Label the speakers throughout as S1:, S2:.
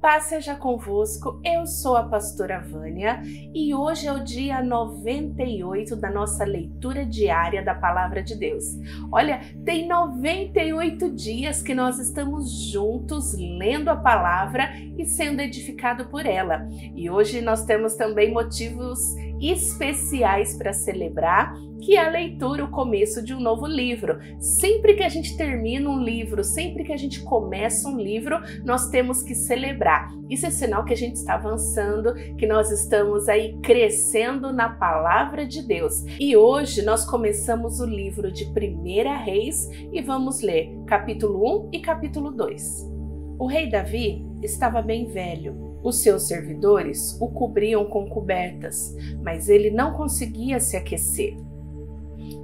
S1: Paz seja convosco, eu sou a pastora Vânia e hoje é o dia 98 da nossa leitura diária da Palavra de Deus. Olha, tem 98 dias que nós estamos juntos lendo a Palavra e sendo edificados por ela. E hoje nós temos também motivos especiais para celebrar, que é a leitura, o começo de um novo livro. Sempre que a gente termina um livro, sempre que a gente começa um livro, nós temos que celebrar. Isso é sinal que a gente está avançando, que nós estamos aí crescendo na Palavra de Deus. E hoje nós começamos o livro de 1 Reis e vamos ler capítulo 1 e capítulo 2. O rei Davi estava bem velho. Os seus servidores o cobriam com cobertas, mas ele não conseguia se aquecer.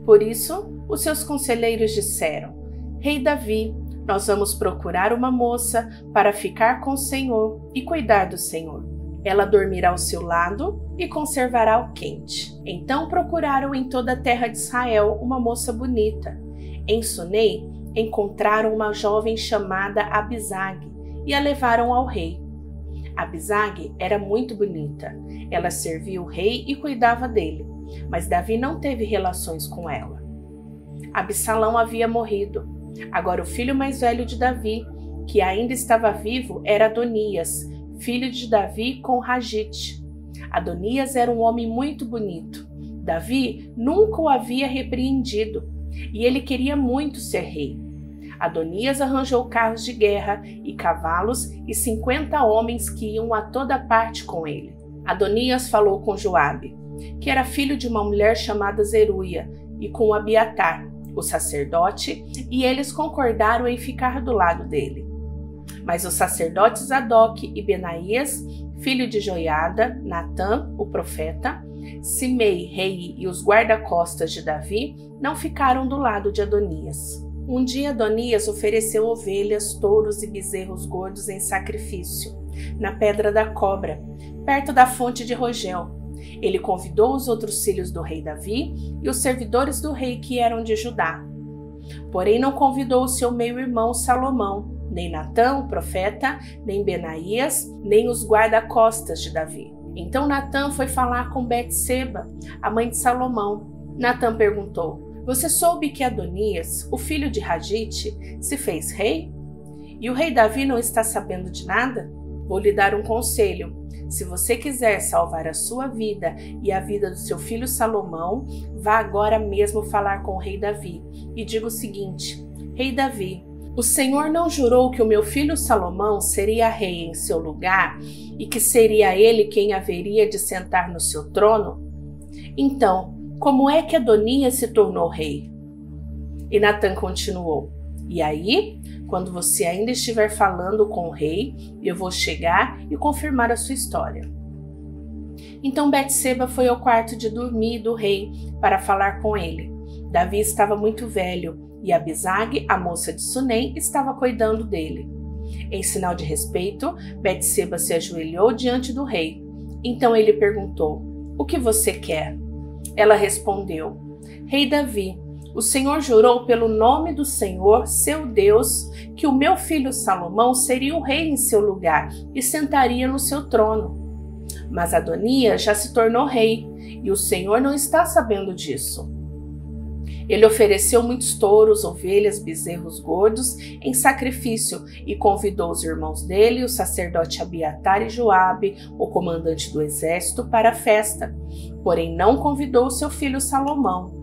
S1: Por isso, os seus conselheiros disseram: Rei Davi, nós vamos procurar uma moça para ficar com o Senhor e cuidar do Senhor. Ela dormirá ao seu lado e conservará o quente. Então procuraram em toda a terra de Israel uma moça bonita. Em Sunei encontraram uma jovem chamada Abisag e a levaram ao rei. Abisag era muito bonita. Ela servia o rei e cuidava dele, mas Davi não teve relações com ela. Absalão havia morrido. Agora o filho mais velho de Davi, que ainda estava vivo, era Adonias, filho de Davi com Ragite. Adonias era um homem muito bonito. Davi nunca o havia repreendido e ele queria muito ser rei. Adonias arranjou carros de guerra e cavalos e 50 homens que iam a toda parte com ele. Adonias falou com Joabe, que era filho de uma mulher chamada Zeruia, e com Abiatar, o sacerdote, e eles concordaram em ficar do lado dele. Mas os sacerdotes Zadok e Benaías, filho de Joiada, Natã, o profeta, Simei, rei e os guarda-costas de Davi não ficaram do lado de Adonias. Um dia Adonias ofereceu ovelhas, touros e bezerros gordos em sacrifício, na Pedra da Cobra, perto da fonte de Rogel. Ele convidou os outros filhos do rei Davi e os servidores do rei que eram de Judá. Porém não convidou o seu meio-irmão Salomão, nem Natã, o profeta, nem Benaías, nem os guarda-costas de Davi. Então Natã foi falar com Betseba, a mãe de Salomão. Natã perguntou: Você soube que Adonias, o filho de Ragite, se fez rei? E o rei Davi não está sabendo de nada? Vou lhe dar um conselho. Se você quiser salvar a sua vida e a vida do seu filho Salomão, vá agora mesmo falar com o rei Davi e diga o seguinte: Rei Davi, o Senhor não jurou que o meu filho Salomão seria rei em seu lugar e que seria ele quem haveria de sentar no seu trono? Então, como é que Adonias se tornou rei? E Natã continuou: E aí, quando você ainda estiver falando com o rei, eu vou chegar e confirmar a sua história. Então Betseba foi ao quarto de dormir do rei para falar com ele. Davi estava muito velho e Abisag, a moça de Sunem, estava cuidando dele. Em sinal de respeito, Betseba se ajoelhou diante do rei. Então ele perguntou: O que você quer? Ela respondeu: Rei Davi, o Senhor jurou pelo nome do Senhor, seu Deus, que o meu filho Salomão seria o rei em seu lugar e sentaria no seu trono. Mas Adonias já se tornou rei e o Senhor não está sabendo disso. Ele ofereceu muitos touros, ovelhas, bezerros gordos em sacrifício e convidou os irmãos dele, o sacerdote Abiatar e Joabe, o comandante do exército, para a festa. Porém não convidou seu filho Salomão.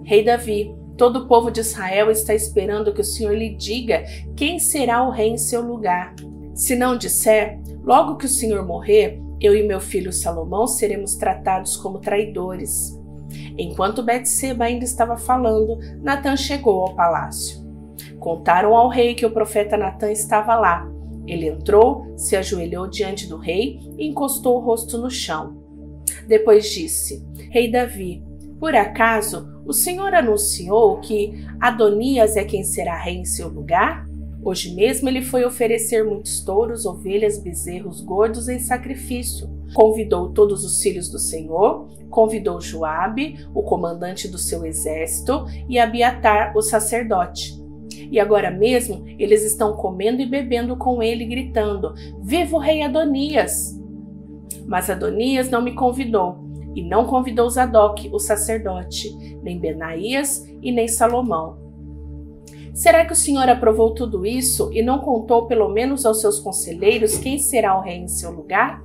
S1: Rei Davi, todo o povo de Israel está esperando que o Senhor lhe diga quem será o rei em seu lugar. Se não disser, logo que o Senhor morrer, eu e meu filho Salomão seremos tratados como traidores. Enquanto Betseba ainda estava falando, Natã chegou ao palácio. Contaram ao rei que o profeta Natã estava lá. Ele entrou, se ajoelhou diante do rei e encostou o rosto no chão. Depois disse: Rei Davi, por acaso o Senhor anunciou que Adonias é quem será rei em seu lugar? Hoje mesmo ele foi oferecer muitos touros, ovelhas, bezerros gordos em sacrifício. Convidou todos os filhos do Senhor, convidou Joabe, o comandante do seu exército, e Abiatar, o sacerdote. e agora mesmo eles estão comendo e bebendo com ele, gritando: Viva o rei Adonias! Mas Adonias não me convidou, e não convidou Zadok, o sacerdote, nem Benaías e nem Salomão. Será que o Senhor aprovou tudo isso e não contou pelo menos aos seus conselheiros quem será o rei em seu lugar?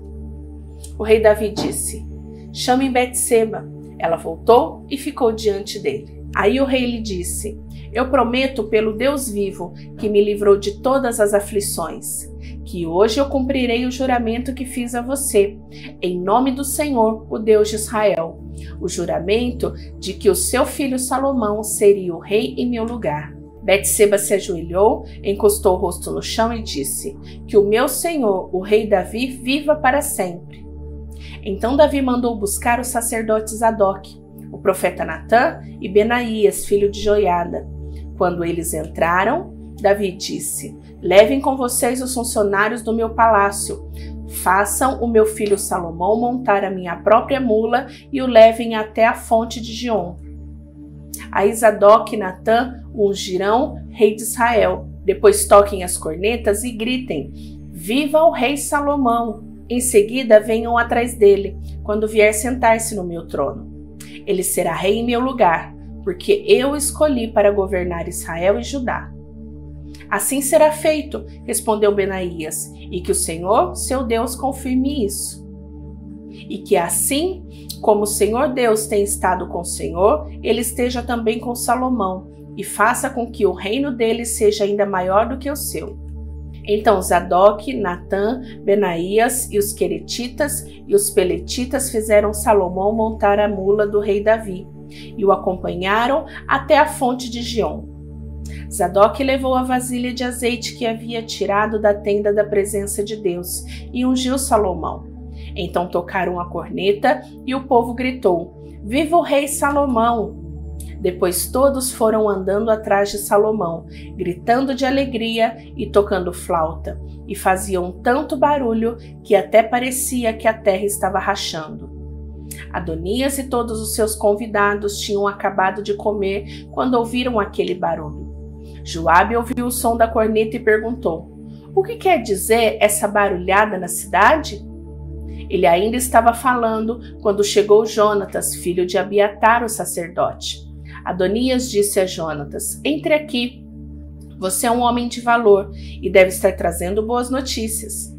S1: O rei Davi disse: Chamem Betseba. Ela voltou e ficou diante dele. Aí o rei lhe disse: Eu prometo pelo Deus vivo, que me livrou de todas as aflições, que hoje eu cumprirei o juramento que fiz a você, em nome do Senhor, o Deus de Israel, o juramento de que o seu filho Salomão seria o rei em meu lugar. Betseba se ajoelhou, encostou o rosto no chão e disse: Que o meu senhor, o rei Davi, viva para sempre. Então Davi mandou buscar os sacerdotes Zadok, o profeta Natã e Benaías, filho de Joiada. Quando eles entraram, Davi disse: Levem com vocês os funcionários do meu palácio. Façam o meu filho Salomão montar a minha própria mula e o levem até a fonte de Gion. Aí Zadok e Natã o ungirão rei de Israel. Depois toquem as cornetas e gritem: Viva o rei Salomão! Em seguida venham atrás dele, quando vier sentar-se no meu trono. Ele será rei em meu lugar, porque eu o escolhi para governar Israel e Judá. Assim será feito, respondeu Benaías, e que o Senhor, seu Deus, confirme isso. E que assim como o Senhor Deus tem estado com o Senhor, ele esteja também com Salomão, e faça com que o reino dele seja ainda maior do que o seu. Então Zadok, Natã, Benaías e os queretitas e os peletitas fizeram Salomão montar a mula do rei Davi, e o acompanharam até a fonte de Gion. Zadok levou a vasilha de azeite que havia tirado da tenda da presença de Deus e ungiu Salomão. Então tocaram a corneta e o povo gritou: Viva o rei Salomão! Depois todos foram andando atrás de Salomão, gritando de alegria e tocando flauta, e faziam tanto barulho que até parecia que a terra estava rachando. Adonias e todos os seus convidados tinham acabado de comer quando ouviram aquele barulho. Joabe ouviu o som da corneta e perguntou: O que quer dizer essa barulhada na cidade? Ele ainda estava falando quando chegou Jonatas, filho de Abiatar, o sacerdote. Adonias disse a Jonatas: Entre aqui. Você é um homem de valor e deve estar trazendo boas notícias.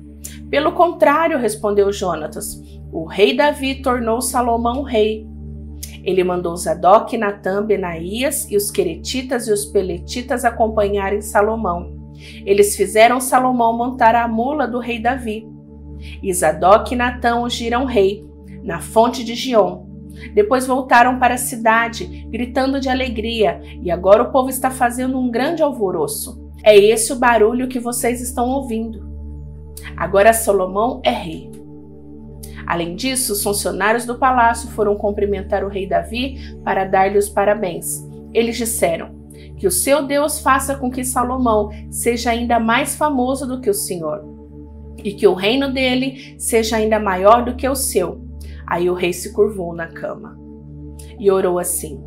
S1: Pelo contrário, respondeu Jonatas, o rei Davi tornou Salomão rei. Ele mandou Zadok, Natã, Benaías e os queretitas e os peletitas acompanharem Salomão. Eles fizeram Salomão montar a mula do rei Davi. E Zadok e Natã ungiram rei, na fonte de Gion. Depois voltaram para a cidade, gritando de alegria, e agora o povo está fazendo um grande alvoroço. É esse o barulho que vocês estão ouvindo. Agora Salomão é rei. Além disso, os funcionários do palácio foram cumprimentar o rei Davi para dar-lhe os parabéns. Eles disseram: Que o seu Deus faça com que Salomão seja ainda mais famoso do que o Senhor, e que o reino dele seja ainda maior do que o seu. Aí o rei se curvou na cama e orou assim: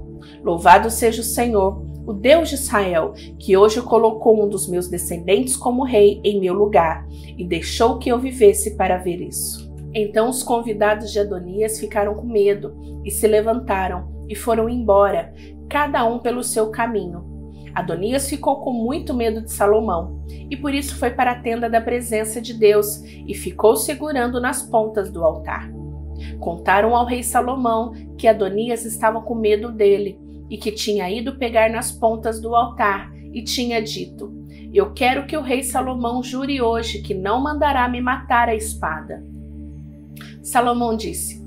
S1: Louvado seja o Senhor, o Deus de Israel, que hoje colocou um dos meus descendentes como rei em meu lugar e deixou que eu vivesse para ver isso. Então os convidados de Adonias ficaram com medo e se levantaram e foram embora, cada um pelo seu caminho. Adonias ficou com muito medo de Salomão e por isso foi para a tenda da presença de Deus e ficou segurando nas pontas do altar. Contaram ao rei Salomão que Adonias estava com medo dele e que tinha ido pegar nas pontas do altar e tinha dito: Eu quero que o rei Salomão jure hoje que não mandará me matar à espada. Salomão disse: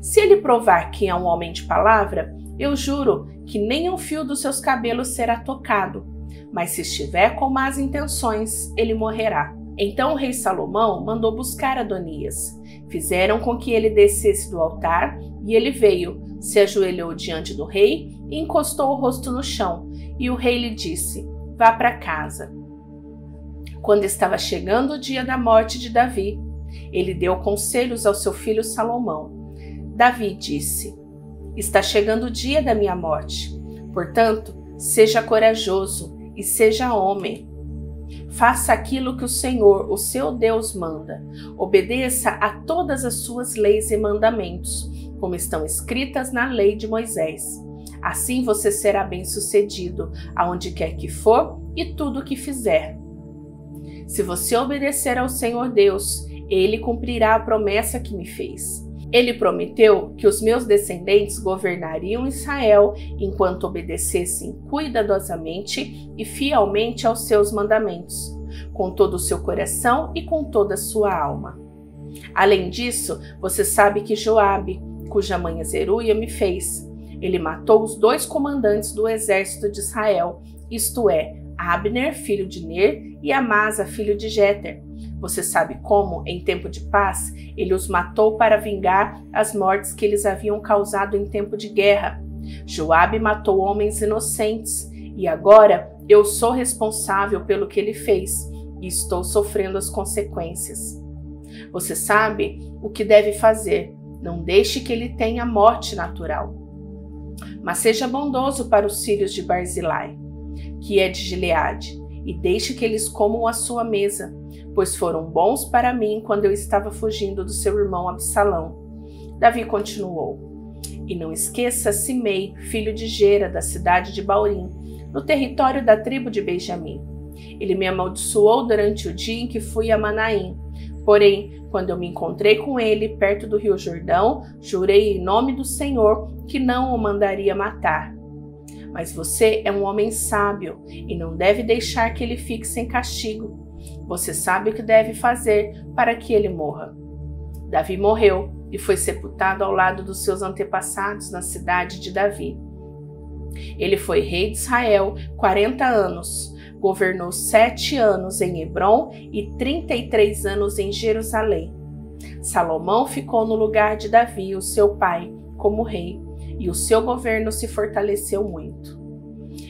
S1: Se ele provar que é um homem de palavra, eu juro que nem um fio dos seus cabelos será tocado, mas se estiver com más intenções, ele morrerá. Então o rei Salomão mandou buscar Adonias. Fizeram com que ele descesse do altar e ele veio, se ajoelhou diante do rei e encostou o rosto no chão. E o rei lhe disse: Vá para casa. Quando estava chegando o dia da morte de Davi, ele deu conselhos ao seu filho Salomão. Davi disse: Está chegando o dia da minha morte. Portanto, seja corajoso e seja homem. Faça aquilo que o Senhor, o seu Deus, manda. Obedeça a todas as suas leis e mandamentos, como estão escritas na lei de Moisés. Assim você será bem-sucedido aonde quer que for e tudo o que fizer. Se você obedecer ao Senhor Deus, Ele cumprirá a promessa que me fez. Ele prometeu que os meus descendentes governariam Israel enquanto obedecessem cuidadosamente e fielmente aos seus mandamentos, com todo o seu coração e com toda a sua alma. Além disso, você sabe que Joabe, cuja mãe Zeruia me fez, ele matou os 2 comandantes do exército de Israel, isto é, Abner, filho de Ner, e Amasa, filho de Jeter. Você sabe como, em tempo de paz, ele os matou para vingar as mortes que eles haviam causado em tempo de guerra. Joabe matou homens inocentes, e agora eu sou responsável pelo que ele fez, e estou sofrendo as consequências. Você sabe o que deve fazer. Não deixe que ele tenha morte natural. Mas seja bondoso para os filhos de Barzilai, que é de Gileade, e deixe que eles comam a sua mesa, pois foram bons para mim quando eu estava fugindo do seu irmão Absalão. Davi continuou: E não esqueça Simei, filho de Gera, da cidade de Baurim, no território da tribo de Benjamim. Ele me amaldiçoou durante o dia em que fui a Manaim. Porém, quando eu me encontrei com ele perto do rio Jordão, jurei em nome do Senhor que não o mandaria matar. Mas você é um homem sábio e não deve deixar que ele fique sem castigo. Você sabe o que deve fazer para que ele morra. Davi morreu e foi sepultado ao lado dos seus antepassados na cidade de Davi. Ele foi rei de Israel 40 anos, governou 7 anos em Hebrom e 33 anos em Jerusalém. Salomão ficou no lugar de Davi, o seu pai, como rei, e o seu governo se fortaleceu muito.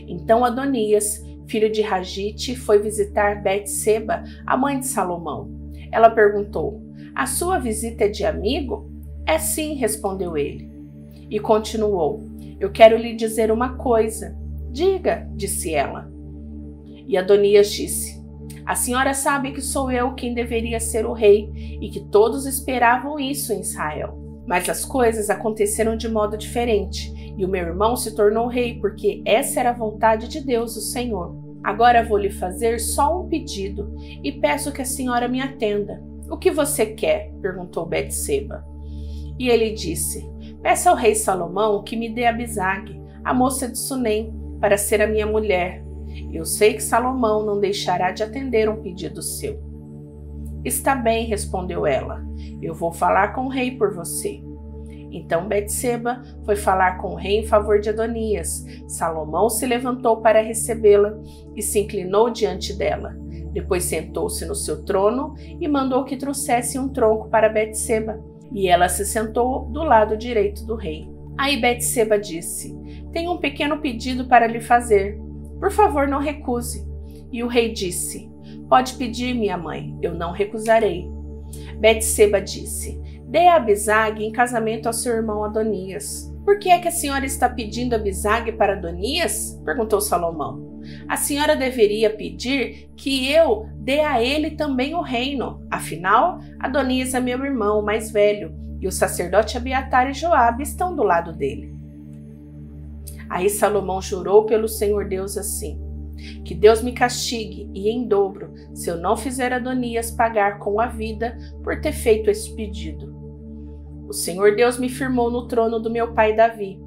S1: Então Adonias, filho de Hagite, foi visitar Betseba, a mãe de Salomão. Ela perguntou: A sua visita é de amigo? É sim, respondeu ele. E continuou: Eu quero lhe dizer uma coisa. Diga, disse ela. E Adonias disse: A senhora sabe que sou eu quem deveria ser o rei e que todos esperavam isso em Israel. Mas as coisas aconteceram de modo diferente e o meu irmão se tornou rei porque essa era a vontade de Deus, o Senhor. Agora vou lhe fazer só um pedido e peço que a senhora me atenda. O que você quer? Perguntou Betseba. E ele disse: Peça ao rei Salomão que me dê Abisag, a moça de Sunem, para ser a minha mulher. Eu sei que Salomão não deixará de atender um pedido seu. Está bem, respondeu ela. Eu vou falar com o rei por você. Então Betseba foi falar com o rei em favor de Adonias. Salomão se levantou para recebê-la e se inclinou diante dela. Depois sentou-se no seu trono e mandou que trouxesse um tronco para Betseba. E ela se sentou do lado direito do rei. Aí Betseba disse: Tenho um pequeno pedido para lhe fazer. Por favor, não recuse. E o rei disse: Pode pedir, minha mãe, eu não recusarei. Betseba disse: Dê a Abisag em casamento ao seu irmão Adonias. Por que é que a senhora está pedindo Abisag para Adonias? Perguntou Salomão. A senhora deveria pedir que eu dê a ele também o reino. Afinal, Adonias é meu irmão mais velho e o sacerdote Abiatar e Joabe estão do lado dele. Aí Salomão jurou pelo Senhor Deus assim: Que Deus me castigue, e em dobro, se eu não fizer Adonias pagar com a vida por ter feito esse pedido. O Senhor Deus me firmou no trono do meu pai Davi.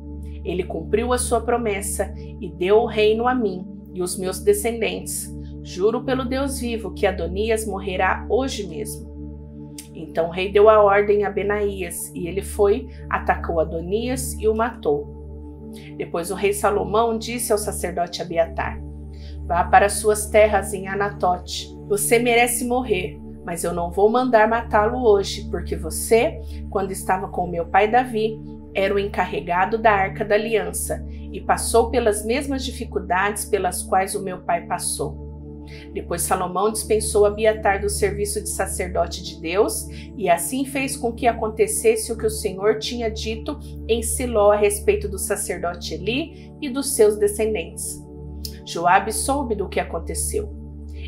S1: Ele cumpriu a sua promessa e deu o reino a mim e os meus descendentes. Juro pelo Deus vivo que Adonias morrerá hoje mesmo. Então o rei deu a ordem a Benaías, e ele foi, atacou Adonias e o matou. Depois o rei Salomão disse ao sacerdote Abiatar: Vá para suas terras em Anatote. Você merece morrer, mas eu não vou mandar matá-lo hoje, porque você, quando estava com meu pai Davi, era o encarregado da Arca da Aliança e passou pelas mesmas dificuldades pelas quais o meu pai passou. Depois Salomão dispensou Abiatar do serviço de sacerdote de Deus e assim fez com que acontecesse o que o Senhor tinha dito em Siló a respeito do sacerdote Eli e dos seus descendentes. Joabe soube do que aconteceu.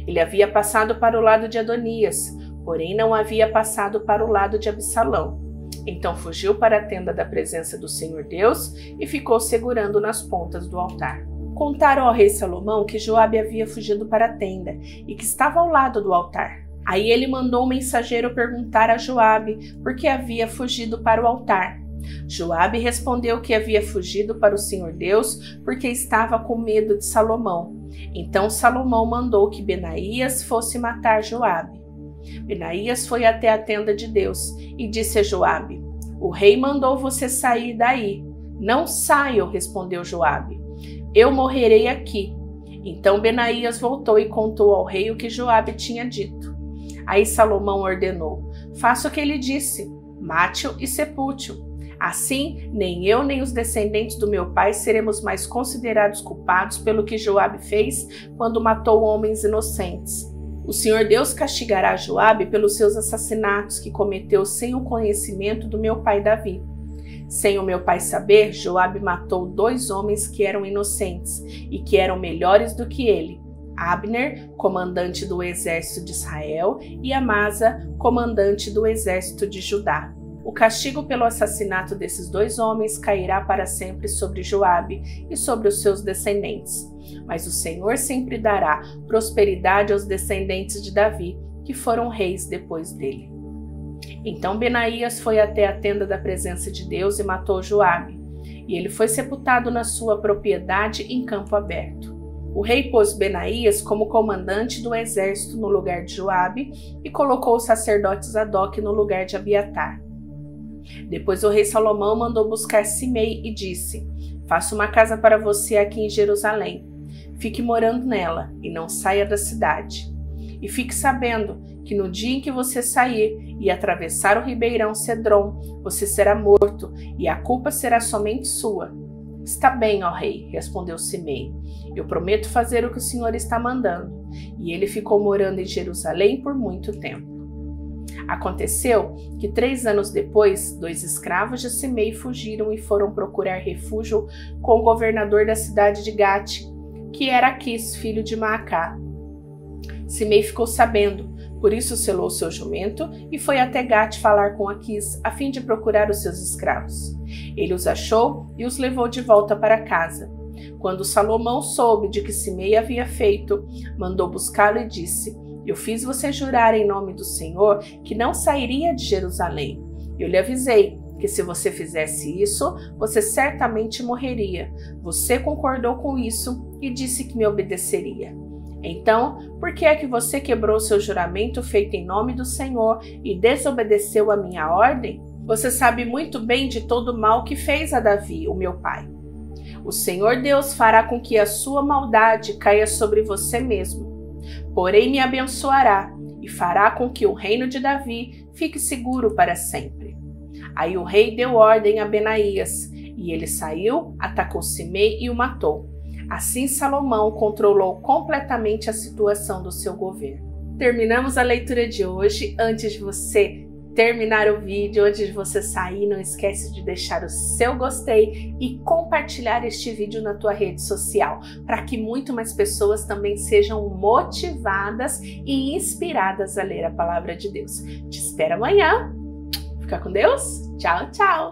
S1: Ele havia passado para o lado de Adonias, porém não havia passado para o lado de Absalão. Então fugiu para a tenda da presença do Senhor Deus e ficou segurando nas pontas do altar. Contaram ao rei Salomão que Joabe havia fugido para a tenda e que estava ao lado do altar. Aí ele mandou um mensageiro perguntar a Joabe por que havia fugido para o altar. Joabe respondeu que havia fugido para o Senhor Deus porque estava com medo de Salomão. Então Salomão mandou que Benaías fosse matar Joabe. Benaías foi até a tenda de Deus e disse a Joabe: "O rei mandou você sair daí." "Não saio", respondeu Joabe. "Eu morrerei aqui." Então Benaías voltou e contou ao rei o que Joabe tinha dito. Aí Salomão ordenou: "Faça o que ele disse, mate-o e sepulte-o. Assim, nem eu nem os descendentes do meu pai seremos mais considerados culpados pelo que Joabe fez quando matou homens inocentes. O Senhor Deus castigará Joabe pelos seus assassinatos que cometeu sem o conhecimento do meu pai Davi. Sem o meu pai saber, Joabe matou 2 homens que eram inocentes e que eram melhores do que ele: Abner, comandante do exército de Israel, e Amasa, comandante do exército de Judá. O castigo pelo assassinato desses 2 homens cairá para sempre sobre Joabe e sobre os seus descendentes. Mas o Senhor sempre dará prosperidade aos descendentes de Davi, que foram reis depois dele." Então Benaías foi até a tenda da presença de Deus e matou Joabe, e ele foi sepultado na sua propriedade em campo aberto. O rei pôs Benaías como comandante do exército no lugar de Joabe e colocou o sacerdote Zadok no lugar de Abiatar. Depois o rei Salomão mandou buscar Simei e disse: "Faça uma casa para você aqui em Jerusalém. Fique morando nela e não saia da cidade. E fique sabendo que no dia em que você sair e atravessar o ribeirão Cedron, você será morto e a culpa será somente sua." "Está bem, ó rei", respondeu Simei. "Eu prometo fazer o que o Senhor está mandando." E ele ficou morando em Jerusalém por muito tempo. Aconteceu que 3 anos depois, 2 escravos de Simei fugiram e foram procurar refúgio com o governador da cidade de Gate, que era Aquis, filho de Maacá. Simei ficou sabendo, por isso selou seu jumento e foi até Gate falar com Aquis, a fim de procurar os seus escravos. Ele os achou e os levou de volta para casa. Quando Salomão soube de que Simei havia feito, mandou buscá-lo e disse: "Eu fiz você jurar em nome do Senhor que não sairia de Jerusalém. Eu lhe avisei que se você fizesse isso, você certamente morreria. Você concordou com isso e disse que me obedeceria. Então, por que é que você quebrou seu juramento feito em nome do Senhor e desobedeceu a minha ordem? Você sabe muito bem de todo o mal que fez a Davi, o meu pai. O Senhor Deus fará com que a sua maldade caia sobre você mesmo. Porém me abençoará e fará com que o reino de Davi fique seguro para sempre." Aí o rei deu ordem a Benaías, e ele saiu, atacou Simei e o matou. Assim Salomão controlou completamente a situação do seu governo. Terminamos a leitura de hoje. Antes de você terminar o vídeo, antes de você sair, não esquece de deixar o seu gostei e compartilhar este vídeo na tua rede social, para que muito mais pessoas também sejam motivadas e inspiradas a ler a palavra de Deus. Te espero amanhã. Fica com Deus. Tchau, tchau.